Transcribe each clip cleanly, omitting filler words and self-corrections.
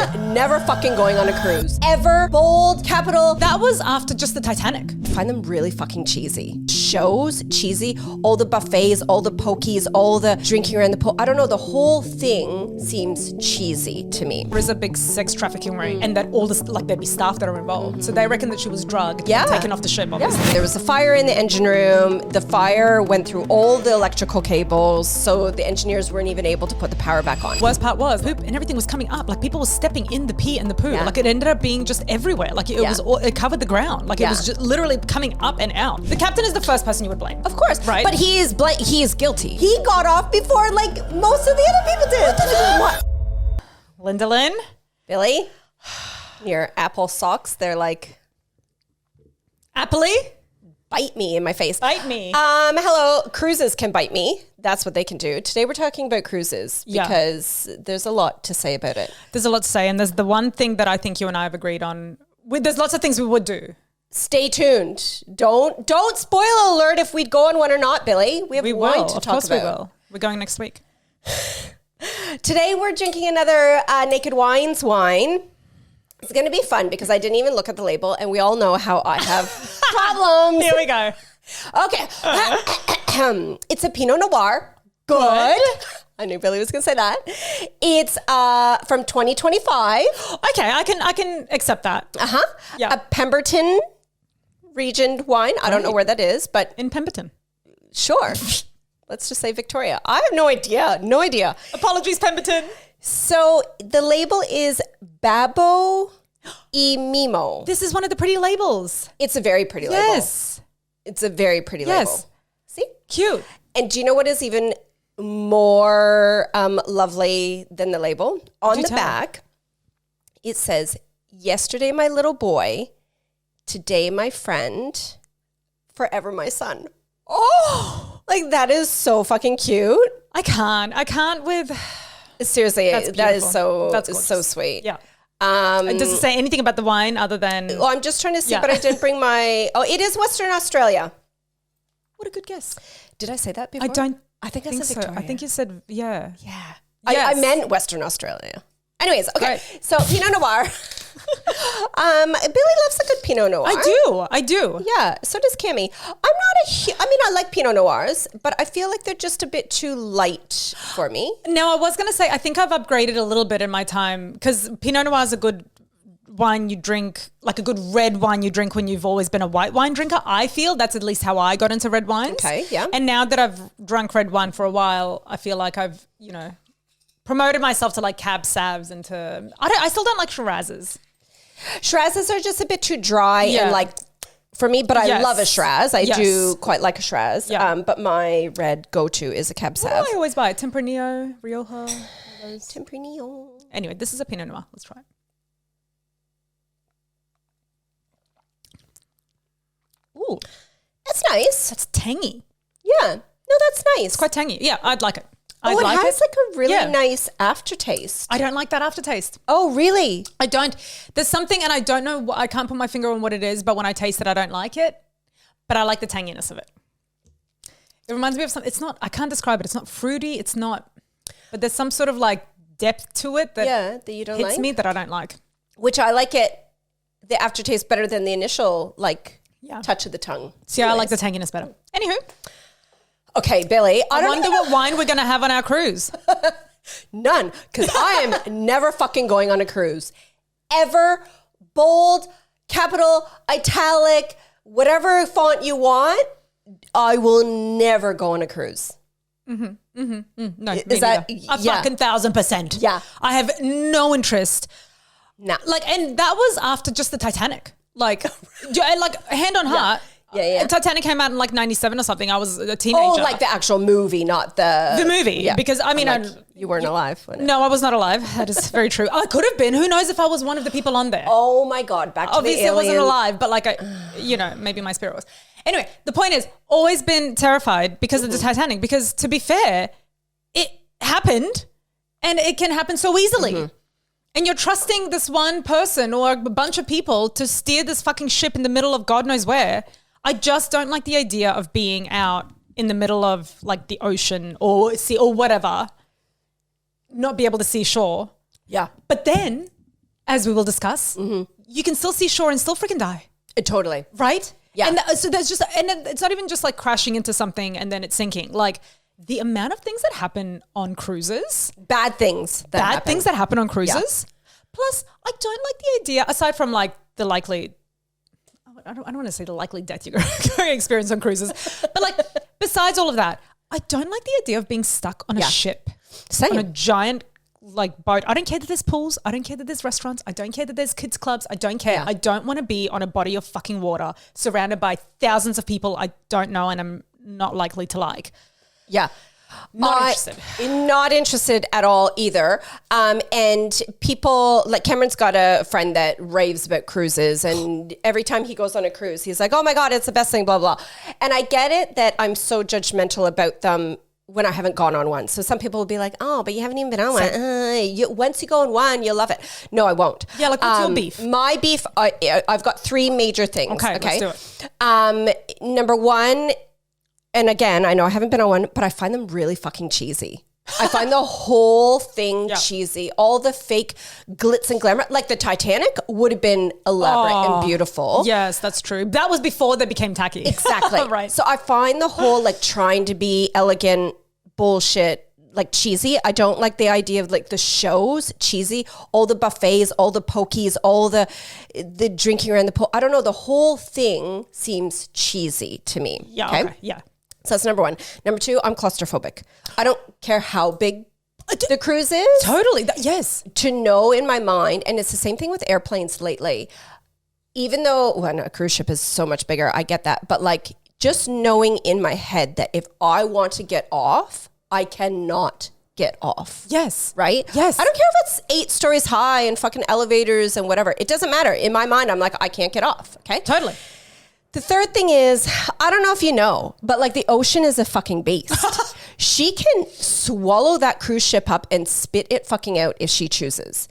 am never fucking going on a cruise. Ever. Bold, capital. That was after just the Titanic. I find them really fucking cheesy. Shows, cheesy. All the buffets, all the pokies, all the drinking around the pool. I don't know, the whole thing seems cheesy to me. There is a big sex trafficking ring, and that all this, like, there'd be staff that are involved. So they reckon that she was drugged and taken off the ship, obviously. There was a fire in the engine room. The fire went through all the electrical cables, so the engineers weren't even able to put the power back on. Worst part was poop and everything was coming up. Like, people were stepping in the pee and the poo. Like, it ended up being just everywhere. Like, it was all, it covered the ground. Like, it was just literally coming up and out. The captain is the first person you would blame. Of course, right? But he is guilty. He got off before like most of the other people did. What? Linda Lynn? Billy? Your Apple socks, they're like... Appley? Bite me in my face. Bite me. Hello, cruises can bite me. That's what they can do. Today we're talking about cruises because there's a lot to say about it. There's a lot to say, and there's the one thing that I think you and I have agreed on. There's lots of things we would do. Stay tuned. Don't spoil alert if we'd go on one or not, Billy. We have wine to talk about. Of course we will. We're going next week. Today we're drinking another Naked Wines wine. It's going to be fun because I didn't even look at the label, and we all know how I have problems. Here we go. Okay. It's a Pinot Noir. Good. I knew Billy was going to say that. It's from 2025. Okay, I can accept that. Yeah. A Pemberton region wine. I don't know where that is, but in Pemberton. Sure. Let's just say Victoria. I have no idea. No idea. Apologies, Pemberton. So the label is Babo e Mimo. This is one of the pretty labels. It's a very pretty label. Yes. It's a very pretty label. See? Cute. And do you know what is even more lovely than the label? On the back, it says, yesterday my little boy, today my friend, forever my son. Oh, like that is so fucking cute. I can't with... Seriously, that is so sweet. Yeah. Does it say anything about the wine other than... Well, I'm just trying to see, but I didn't bring my... Oh, it is Western Australia. What a good guess. Did I say that before? I think I said Victoria. I think you said, yeah. Yeah. Yes. I meant Western Australia. Anyways, okay. So Pinot Noir. Billy loves a good Pinot Noir. I do. Yeah, so does Cammie. I like Pinot Noirs, but I feel like they're just a bit too light for me. Now, I was going to say, I think I've upgraded a little bit in my time because Pinot Noir is a good wine you drink, like a good red wine you drink when you've always been a white wine drinker. I feel that's at least how I got into red wines. Okay, yeah. And now that I've drunk red wine for a while, I feel like I've, promoted myself to like Cab Savs and to... I still don't like Shirazes. Shirazes are just a bit too dry and like... For me, but I love a Shiraz. I do quite like a Shiraz. Yeah. But my red go-to is a Cab Sav. What do I always buy? Tempranillo, Rioja. Tempranillo. Anyway, this is a Pinot Noir. Let's try it. Ooh. That's nice. That's tangy. Yeah. No, that's nice. It's quite tangy. Yeah, I'd like it. It has like a really nice aftertaste. I don't like that aftertaste. Oh, really? I don't. There's something, and I don't know, I can't put my finger on what it is, but when I taste it, I don't like it. But I like the tanginess of it. It reminds me of something. It's not, I can't describe it. It's not fruity. It's not, but there's some sort of like depth to it that you don't hits me that I don't like. Which I like it, the aftertaste better than the initial touch of the tongue. See, I like the tanginess better. Anywho. Okay, Billy. I wonder what wine we're going to have on our cruise. None, because I am never fucking going on a cruise. Ever. Bold, capital, italic, whatever font you want, I will never go on a cruise. No, is that fucking 1,000%. Yeah. I have no interest. No. And that was after just the Titanic. Hand on heart. Yeah. Titanic came out in 97 or something. I was a teenager. Oh, like the actual movie, not the movie. Yeah. Because you weren't alive. No, I was not alive. That is very true. I could have been. Who knows if I was one of the people on there? Oh my God! Back to obviously the alien. I wasn't alive, but maybe my spirit was. Anyway, the point is, always been terrified because of the Titanic. Because to be fair, it happened, and it can happen so easily. And you're trusting this one person or a bunch of people to steer this fucking ship in the middle of God knows where. I just don't like the idea of being out in the middle of like the ocean or sea or whatever, not be able to see shore. Yeah. But then as we will discuss, you can still see shore and still freaking die. Totally. Right? Yeah. And so there's just, and it's not even just like crashing into something and then it's sinking. Like the amount of things that happen on cruises. Bad things that happen on cruises. Yeah. Plus, I don't like the idea, aside from like the likely, I don't want to say the likely death you're going to experience on cruises, but like besides all of that, I don't like the idea of being stuck on a ship. Same. On a giant like boat. I don't care that there's pools. I don't care that there's restaurants. I don't care that there's kids clubs. I don't care. Yeah. I don't want to be on a body of fucking water surrounded by thousands of people I don't know and I'm not likely to like. Yeah. Not interested. Not interested at all either. And people, like Cameron's got a friend that raves about cruises and every time he goes on a cruise, he's like, oh my God, it's the best thing, blah, blah. And I get it that I'm so judgmental about them when I haven't gone on one. So some people will be like, oh, but you haven't even been on one. Once you go on one, you'll love it. No, I won't. Yeah, like what's your beef? My beef, I've got three major things. Okay, let's do it. Number one, and again, I know I haven't been on one, but I find them really fucking cheesy. I find the whole thing cheesy. All the fake glitz and glamour. Like the Titanic would have been elaborate and beautiful. Yes, that's true. That was before they became tacky. Exactly. Right. So I find the whole like trying to be elegant bullshit like cheesy. I don't like the idea of like the shows cheesy. All the buffets, all the pokies, all the drinking around the pool. I don't know. The whole thing seems cheesy to me. Yeah. Okay. Yeah. So that's number one. Number two, I'm claustrophobic. I don't care how big the cruise is. Totally. Yes. To know in my mind, and it's the same thing with airplanes lately, even though a cruise ship is so much bigger, I get that. But like just knowing in my head that if I want to get off, I cannot get off. Yes. Right? Yes. I don't care if it's 8 stories high and fucking elevators and whatever. It doesn't matter. In my mind, I'm like, I can't get off. Okay? Totally. The third thing is, I don't know if you know, but like the ocean is a fucking beast. She can swallow that cruise ship up and spit it fucking out if she chooses.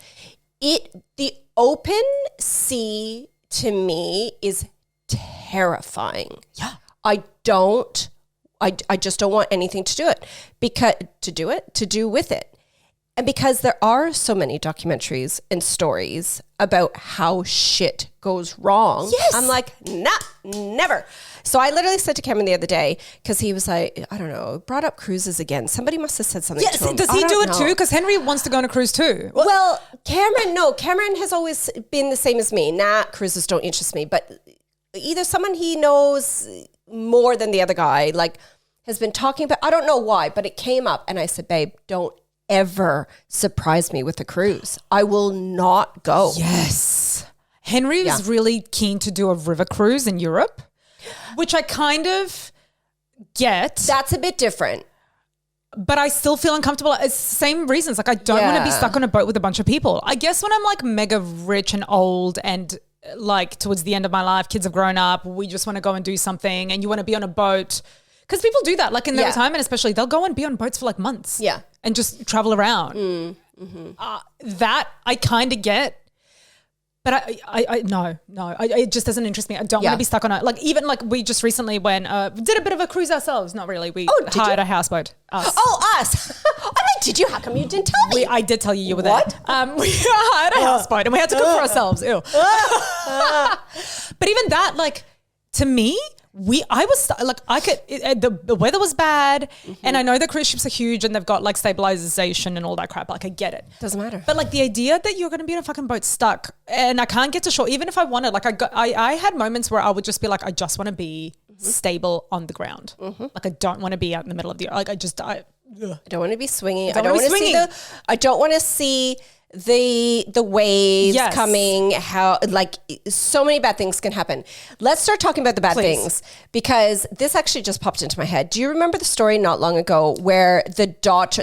The open sea to me is terrifying. Yeah. I just don't want anything to do with it. And because there are so many documentaries and stories about how shit goes wrong, yes. I'm like, nah, never. So I literally said to Cameron the other day, because he was like, I don't know, brought up cruises again. Somebody must have said something to him. Does he do it too? Because Henry wants to go on a cruise too. Well, Cameron has always been the same as me. Nah, cruises don't interest me. But either someone he knows more than the other guy, like, has been talking about, I don't know why, but it came up. And I said, babe, don't ever surprise me with a cruise. I will not go. Yes. Henry was really keen to do a river cruise in Europe, which I kind of get. That's a bit different. But I still feel uncomfortable. It's the same reasons. Like I don't want to be stuck on a boat with a bunch of people. I guess when I'm like mega rich and old and like towards the end of my life, kids have grown up, we just want to go and do something and you want to be on a boat. Because people do that, like in their retirement especially, they'll go and be on boats for like months. Yeah. And just travel around. That I kind of get. But it just doesn't interest me. I don't want to be stuck on it. Like even like we just recently went, did a bit of a cruise ourselves. Not really. We hired a houseboat. Us. Oh, us. I'm like, did you? How come you didn't tell me? I did tell you were there. We hired a houseboat and we had to cook for ourselves. Ew. But even that, like to me, the weather was bad and I know the cruise ships are huge and they've got like stabilization and all that crap. Like I get it. Doesn't matter. But like the idea that you're going to be in a fucking boat stuck and I can't get to shore, even if I wanted, like I had moments where I would just be like, I just want to be stable on the ground. Like I don't want to be out in the middle of the, like I don't want to be swinging. I don't want to see the waves coming, how like so many bad things can happen. Let's start talking about the bad things because this actually just popped into my head. Do you remember the story not long ago where the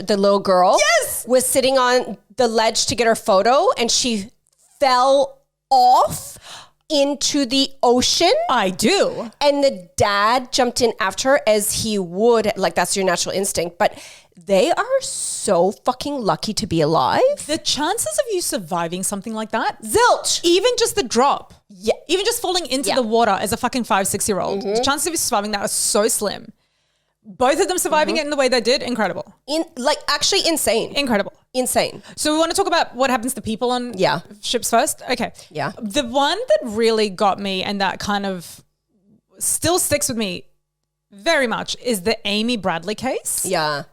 little girl was sitting on the ledge to get her photo and she fell off into the ocean? I do. And the dad jumped in after her as he would, like that's your natural instinct, but they are so fucking lucky to be alive. The chances of you surviving something like that, zilch. Even just the drop, even just falling into the water as a fucking 5-6-year-old, the chances of you surviving that are so slim. Both of them surviving it in the way they did, incredible. Actually insane. Incredible. Insane. So we want to talk about what happens to people on ships first? Okay. Yeah. The one that really got me and that kind of still sticks with me very much is the Amy Bradley case. Yeah.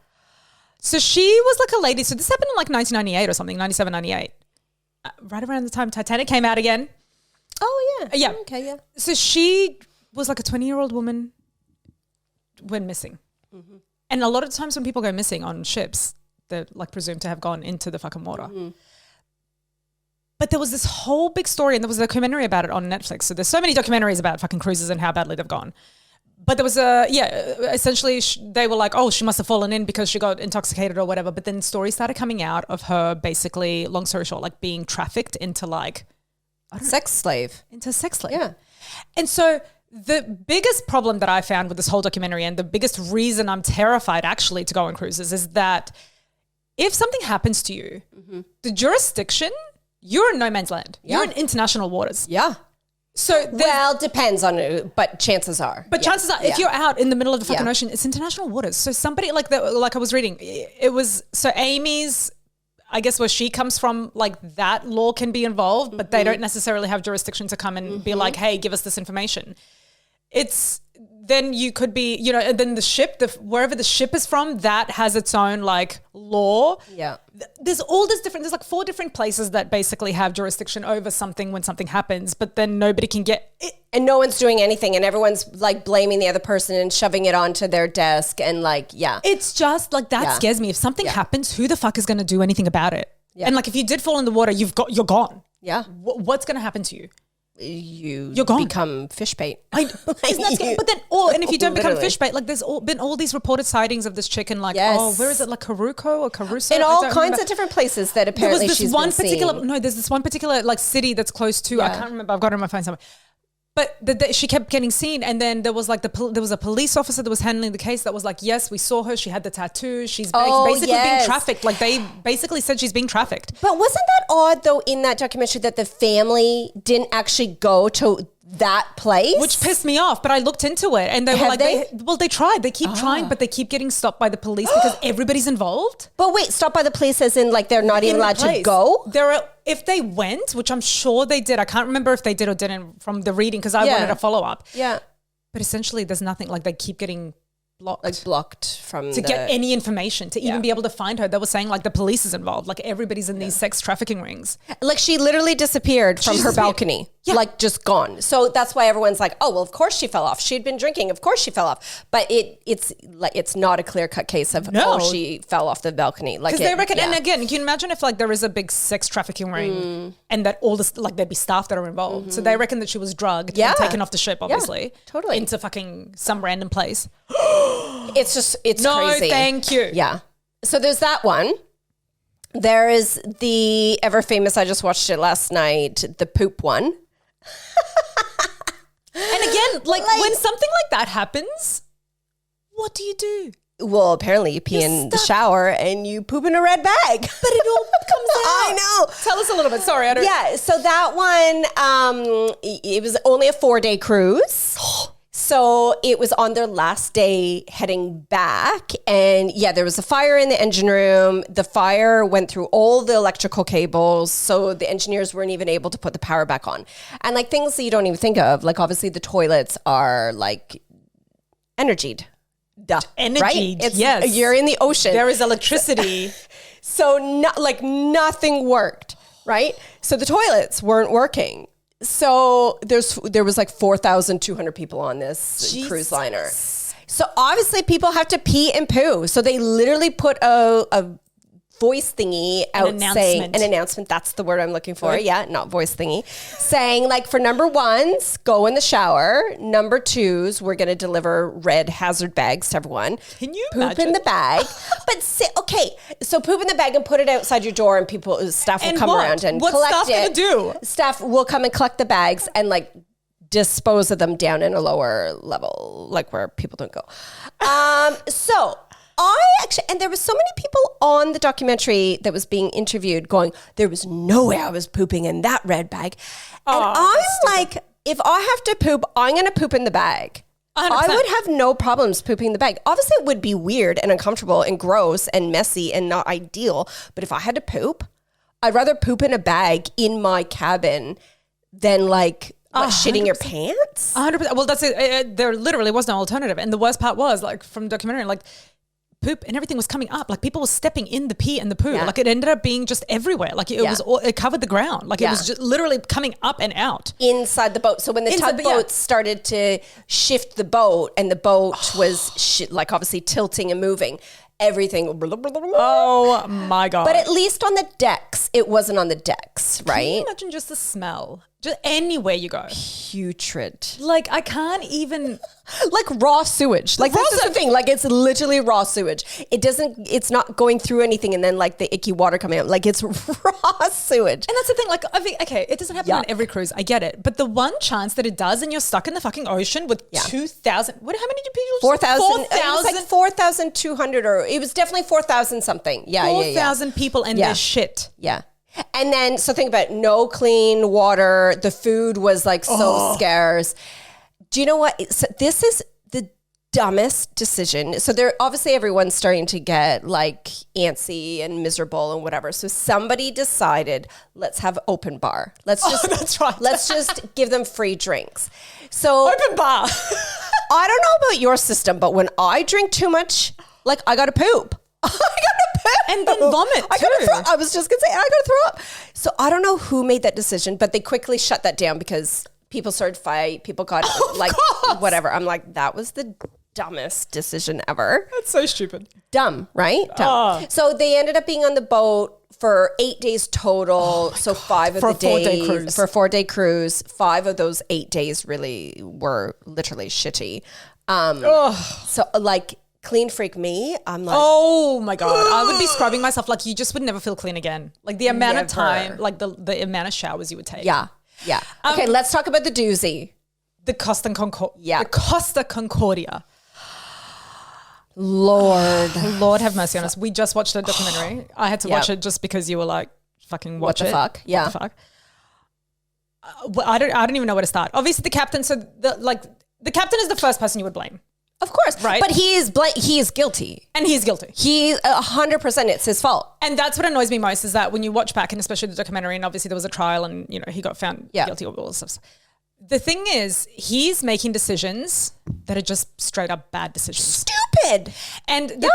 So she was like a lady. So this happened in like 1998 or something, 97, 98. Right around the time Titanic came out again. Oh, yeah. Yeah. Okay, yeah. So she was like a 20-year-old woman went missing. Mm-hmm. And a lot of times when people go missing on ships, they're like presumed to have gone into the fucking water. Mm-hmm. But there was this whole big story and there was a documentary about it on Netflix. So there's so many documentaries about fucking cruises and how badly they've gone. But there was essentially they were like, oh, she must have fallen in because she got intoxicated or whatever. But then stories started coming out of her basically, long story short, like being trafficked into like. Sex slave. Into a sex slave. Yeah. And so the biggest problem that I found with this whole documentary and the biggest reason I'm terrified actually to go on cruises is that if something happens to you, the jurisdiction, you're in no man's land. Yeah. You're in international waters. Yeah. So depends on it, but chances are. But chances are, if you're out in the middle of the fucking ocean, it's international waters. So somebody like I was reading, it was so Amy's, I guess where she comes from, like that law can be involved, but they don't necessarily have jurisdiction to come and be like, hey, give us this information. Then you could be, and then the ship, wherever the ship is from, that has its own like law. Yeah. There's there's like 4 different places that basically have jurisdiction over something when something happens, but then nobody can get it. And no one's doing anything and everyone's like blaming the other person and shoving it onto their desk and like, yeah. It's just like, that scares me. If something happens, who the fuck is going to do anything about it? Yeah. And like, if you did fall in the water, you're gone. Yeah. What's going to happen to you? You're gone. Become fish bait. Isn't that scary? But then, and if you don't become fish bait, like there's been all these reported sightings of this chicken, like, where is it? Like Caruco or Caruso? In all kinds of different places that apparently she's been seen. There's this one particular like city that's close to, I can't remember, I've got it on my phone somewhere. But she kept getting seen, and then there was like there was a police officer that was handling the case that was like, yes, we saw her. She had the tattoo. She's basically being trafficked. Like they basically said she's being trafficked. But wasn't that odd though in that documentary that the family didn't actually go to that place? Which pissed me off, but I looked into it and they were like, they tried. They keep trying, but they keep getting stopped by the police because everybody's involved. But wait, stopped by the police as in like they're not even allowed to go? If they went, which I'm sure they did, I can't remember if they did or didn't from the reading because I wanted a follow-up. Yeah. But essentially there's nothing, like they keep getting blocked. Like blocked from to get any information, to even be able to find her. They were saying like the police is involved, like everybody's in these sex trafficking rings. Like she literally disappeared from her balcony, like just gone. So that's why everyone's like, oh, well, of course she fell off. She'd been drinking. Of course she fell off. But it's not a clear-cut case of, she fell off the balcony. Like because they reckon, and again, you can imagine if like there is a big sex trafficking ring and that all this, like there'd be staff that are involved. So they reckon that she was drugged and taken off the ship, obviously. Totally. Into fucking some random place. It's crazy. No, thank you. Yeah. So there's that one. There is the ever famous, I just watched it last night, the poop one. And again, like when something like that happens, what do you do? Well, apparently you pee in the shower and you poop in a red bag. But it all comes out. I know. Tell us a little bit. Sorry, I don't. Yeah, so that one, it was only a 4-day cruise. So it was on their last day heading back. And there was a fire in the engine room. The fire went through all the electrical cables. So the engineers weren't even able to put the power back on. And like things that you don't even think of, like obviously the toilets are like energied. Duh, energied, right? yes. You're in the ocean. There is electricity. So nothing worked, right? So the toilets weren't working. So there was like 4,200 people on this cruise liner. So obviously people have to pee and poo. So they literally put a voice thingy out saying an announcement. That's the word I'm looking for. Good. Yeah, not voice thingy. Saying like for number 1s, go in the shower. Number 2s, we're going to deliver red hazard bags to everyone. Can you poop imagine? in the bag? But so poop in the bag and put it outside your door, and staff will come around and collect it. What's staff going to do? Staff will come and collect the bags and like dispose of them down in a lower level, like where people don't go. And there was so many people on the documentary that was being interviewed going, there was no way I was pooping in that red bag. And I'm like, if I have to poop, I'm going to poop in the bag. I would have no problems pooping in the bag. Obviously, it would be weird and uncomfortable and gross and messy and not ideal. But if I had to poop, I'd rather poop in a bag in my cabin than like shitting your pants. 100%. Well, that's it. There literally was no alternative. And the worst part was, like, from the documentary, like, poop and everything was coming up. Like, people were stepping in the pee and the poo. Like, it ended up being just everywhere. Like, it covered the ground. Like, it was just literally coming up and out. Inside the boat. So when the tugboats started to shift the boat and the boat was, like, obviously tilting and moving, everything. Oh, my God. But at least on the decks, it wasn't on the decks, right? Can you imagine just the smell? Just anywhere you go. Putrid. Like, I can't even... Like raw sewage. Like, this is the thing. Like, it's literally raw sewage. It's not going through anything and then, like, the icky water coming out. Like, it's raw sewage. And that's the thing. Like, I think, okay, it doesn't happen on every cruise. I get it. But the one chance that it does and you're stuck in the fucking ocean with 2,000... How many people? 4,000. It was like 4,200 or... It was definitely 4,000 something. 4,000 people and their shit. Yeah. And then, so think about it, no clean water. The food was like so scarce. Do you know what? So this is the dumbest decision. So they're obviously everyone's starting to get like antsy and miserable and whatever. So somebody decided, let's have open bar. Let's just, that's right. Let's just give them free drinks. So open bar. I don't know about your system, but when I drink too much, like I got to poop. I gotta poop. And then vomit I was just gonna say, I gotta throw up. So I don't know who made that decision, but they quickly shut that down because people started fight. People got whatever. I'm like, that was the dumbest decision ever. That's so stupid. Dumb, right? Dumb. So they ended up being on the boat for 8 days total. So 5 of the days for a 4-day cruise. 5 of those 8 days really were literally shitty. So like. Clean freak me, I'm like, oh my God, I would be scrubbing myself. Like, you just would never feel clean again. Like the amount of time, like the amount of showers you would take. Yeah. Okay, let's talk about the doozy. The Costa Concordia. The Costa Concordia. Lord have mercy on us. We just watched a documentary. I had to watch it just because you were like, fucking watch it. What the fuck? Yeah. What the fuck? I don't even know where to start. Obviously the captain, so the captain is the first person you would blame. Of course, right? But he is guilty, and he's guilty. He 100%. It's his fault, and that's what annoys me most is that when you watch back, and especially the documentary, and obviously there was a trial, and you know he got found guilty of all this stuff. The thing is, he's making decisions that are just straight up bad decisions, stupid, and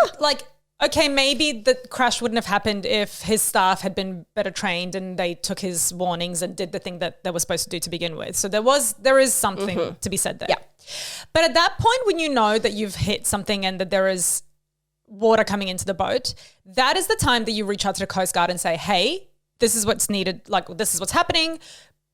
okay, maybe the crash wouldn't have happened if his staff had been better trained and they took his warnings and did the thing that they were supposed to do to begin with. So there is something to be said there. Yeah. But at that point, when you know that you've hit something and that there is water coming into the boat, that is the time that you reach out to the Coast Guard and say, hey, this is what's needed. Like, this is what's happening.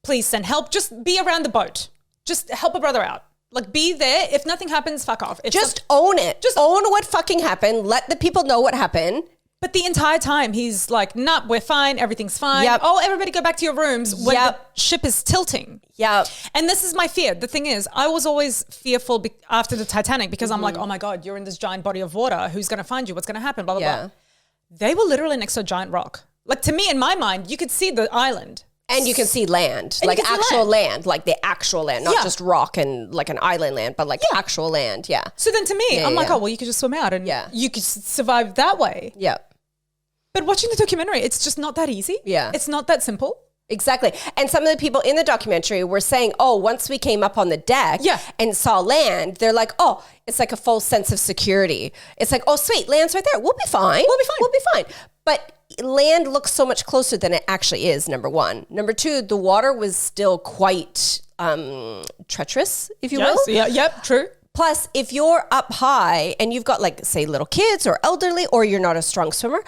Please send help. Just be around the boat. Just help a brother out. Like, be there. If nothing happens, fuck off. Just own it. Just own what fucking happened. Let the people know what happened. But the entire time, he's like, nah, we're fine. Everything's fine. Yep. Oh, everybody go back to your rooms when the ship is tilting. Yeah. And this is my fear. The thing is, I was always fearful after the Titanic because I'm like, oh my God, you're in this giant body of water. Who's going to find you? What's going to happen? Blah, blah, blah. They were literally next to a giant rock. Like, to me, in my mind, you could see the island. And you can see land, like actual land, like the actual land, not just rock and like an island land, but like actual land. Yeah. So then to me, I'm like, oh, well, you could just swim out and you could survive that way. Yeah. But watching the documentary, it's just not that easy. Yeah. It's not that simple. Exactly. And some of the people in the documentary were saying, oh, once we came up on the deck and saw land, they're like, oh, it's like a full sense of security. It's like, oh, sweet, land's right there. We'll be fine. We'll be fine. But land looks so much closer than it actually is, number one. Number two, the water was still quite treacherous, if you will. Yeah, yep, true. Plus, if you're up high and you've got like, say, little kids or elderly, or you're not a strong swimmer,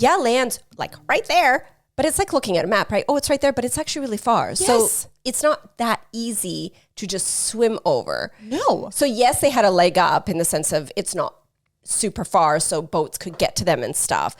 land's like right there. But it's like looking at a map, right? Oh, it's right there, but it's actually really far. Yes. So it's not that easy to just swim over. No. So yes, they had a leg up in the sense of it's not super far, so boats could get to them and stuff.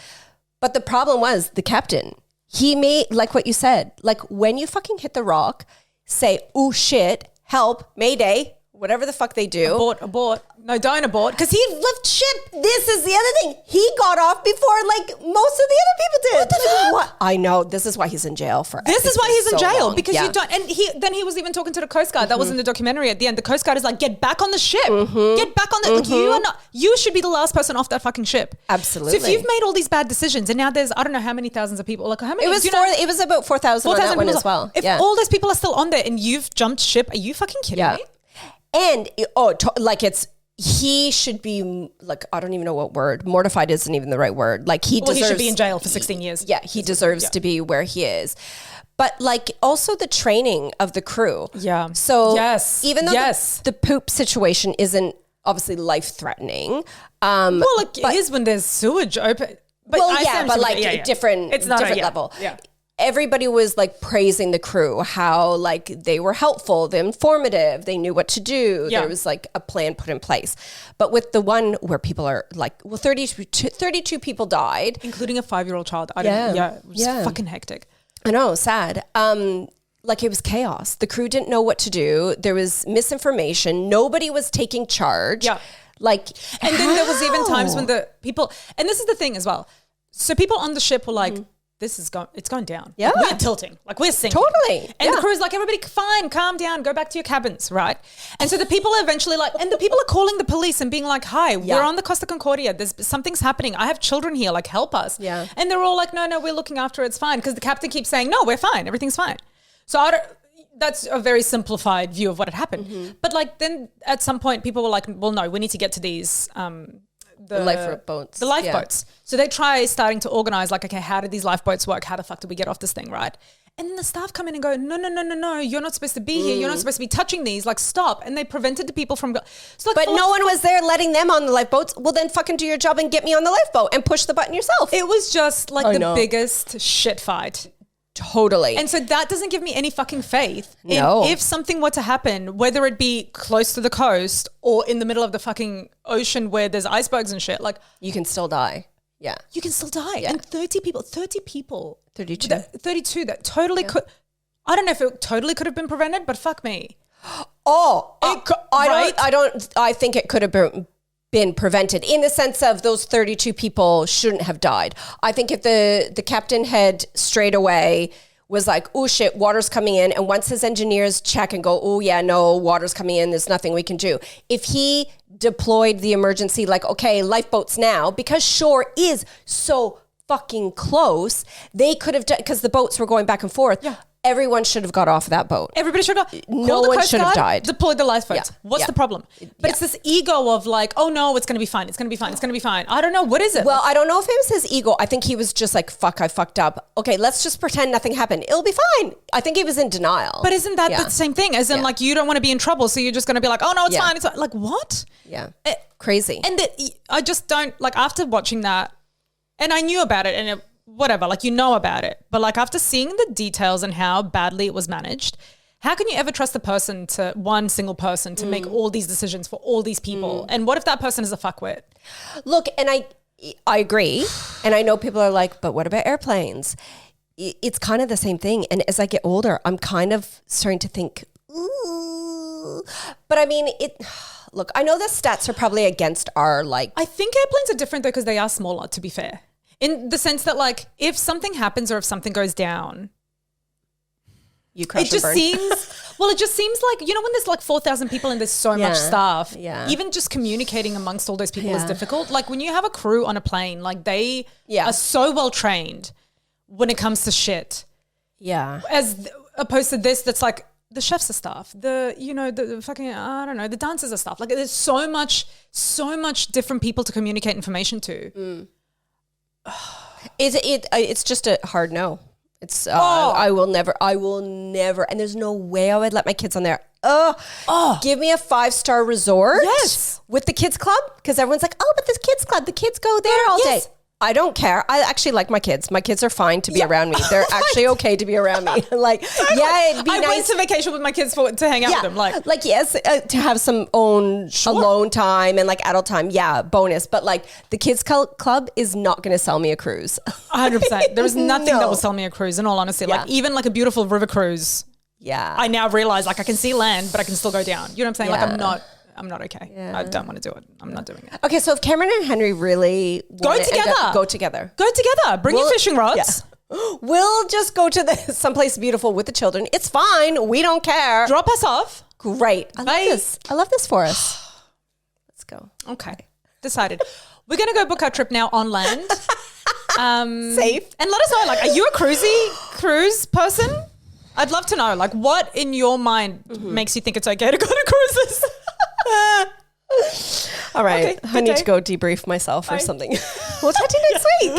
But the problem was the captain. He made, like what you said, like when you fucking hit the rock, say, oh shit, help, mayday, whatever the fuck they do. Abort. No, don't abort. Because he left ship. This is the other thing. He got off before like most of the other people did. What the fuck? What? I know. This is why he's in jail for. This is why he's in jail long. because you don't. And he was even talking to the Coast Guard. That was in the documentary at the end. The Coast Guard is like, get back on the ship. Get back on the. Like, you are not. You should be the last person off that fucking ship. Absolutely. So if you've made all these bad decisions, and now there's I don't know how many thousands of people. Like how many? It was about 4,000 on that one as well. If all those people are still on there and you've jumped ship, are you fucking kidding me? And he should be like, I don't even know what word. Mortified isn't even the right word. Like he should be in jail for 16 years. Yeah, he deserves to be where he is. But like also the training of the crew. Yeah. So even though the poop situation isn't obviously life-threatening. It is when there's sewage open. But different level. Yeah. Everybody was like praising the crew, how like they were helpful, they're informative, they knew what to do. There was like a plan put in place. But with the one where people are like, 32 people died. Including a 5-year-old child. It was fucking hectic. I know, sad. Like it was chaos. The crew didn't know what to do. There was misinformation. Nobody was taking charge. Yeah. And then there was even times when the people, and this is the thing as well. So people on the ship were like, it's going down. Yeah. Like, we're tilting. Like we're sinking. Totally. And the crew's like, everybody fine, calm down, go back to your cabins, right? And so the people are eventually like, and the people are calling the police and being like, hi, we're on the Costa Concordia. Something's happening. I have children here, like help us. Yeah. And they're all like, no, we're looking after it. It's fine. Because the captain keeps saying, no, we're fine. Everything's fine. So that's a very simplified view of what had happened. But like then at some point people were like, well, no, we need to get to these the lifeboats. The lifeboats. Yeah. So they try starting to organize like, okay, how do these lifeboats work? How the fuck do we get off this thing, right? And then the staff come in and go, no, you're not supposed to be here. You're not supposed to be touching these. Like, stop. And they prevented the people from... but no one was there letting them on the lifeboats. Well, then fucking do your job and get me on the lifeboat and push the button yourself. It was just like biggest shit fight. Totally. And so that doesn't give me any fucking faith. If something were to happen, whether it be close to the coast or in the middle of the fucking ocean where there's icebergs and shit, like... You can still die. Yeah. You can still die. Yeah. And 30 people. 32. 32 that totally could... I don't know if it totally could have been prevented, but fuck me. I think it could have been prevented in the sense of those 32 people shouldn't have died. I think if the captain had straight away was like, oh shit, water's coming in. And once his engineers check and go, oh yeah, no, water's coming in. There's nothing we can do. If he deployed the emergency, like, okay, lifeboats now, because shore is so fucking close, they could have done, because the boats were going back and forth. Yeah. Everyone should have got off of that boat. Everybody should have. No one should have died. Deploy the lifeboats. Yeah. What's the problem? But it's this ego of like, oh no, it's going to be fine. It's going to be fine. It's going to be fine. I don't know. What is it? Well, I don't know if it was his ego. I think he was just like, fuck, I fucked up. Okay, let's just pretend nothing happened. It'll be fine. I think he was in denial. But isn't that the same thing? As in like, you don't want to be in trouble. So you're just going to be like, oh no, it's fine. It's fine. Like what? Yeah. Crazy. And I just don't, like after watching that, and I knew about it and it, whatever, like you know about it. But like after seeing the details and how badly it was managed, how can you ever trust one single person to make all these decisions for all these people? And what if that person is a fuckwit? Look, and I agree. And I know people are like, but what about airplanes? It's kind of the same thing. And as I get older, I'm kind of starting to think, ooh. But I mean, look, I know the stats are probably against our like... I think airplanes are different though because they are smaller, to be fair. In the sense that, like, if something happens or if something goes down, you crash it just seems like, you know, when there's like 4,000 people and there's so much staff, even just communicating amongst all those people is difficult. Like when you have a crew on a plane, like they are so well trained when it comes to shit. Yeah. As opposed to this, that's like the chefs are staff, the fucking, I don't know, the dancers are staff. Like there's so much different people to communicate information to. It's just a hard no. It's I will never, and there's no way I would let my kids on there. Give me a 5-star resort with the kids club, because everyone's like, oh, but this kids club, the kids go there all day. I don't care. I actually like my kids. My kids are fine to be around me. They're actually okay to be around me. Like, it'd be nice. I went to vacation with my kids to hang out with them. Like yes, to have some own alone time and like adult time. Yeah, bonus. But like the kids club is not going to sell me a cruise. 100%. There is nothing that will sell me a cruise. In all honesty, like even like a beautiful river cruise. Yeah. I now realize like I can see land, but I can still go down. You know what I'm saying? Yeah. Like I'm not okay. Yeah. I don't want to do it. I'm not doing it. Okay, so if Cameron and Henry really Go together. Go together. Go together. Bring your fishing rods. Yeah. We'll just go to someplace beautiful with the children. It's fine. We don't care. Drop us off. Great. I love this. I love this for us. Let's go. Okay. Decided. We're going to go book our trip now on land. Safe. And let us know, like, are you a cruise person? I'd love to know, like, what in your mind makes you think it's okay to go to cruises? All right. Okay, I need day. to go debrief myself or something. We'll chat to you next week.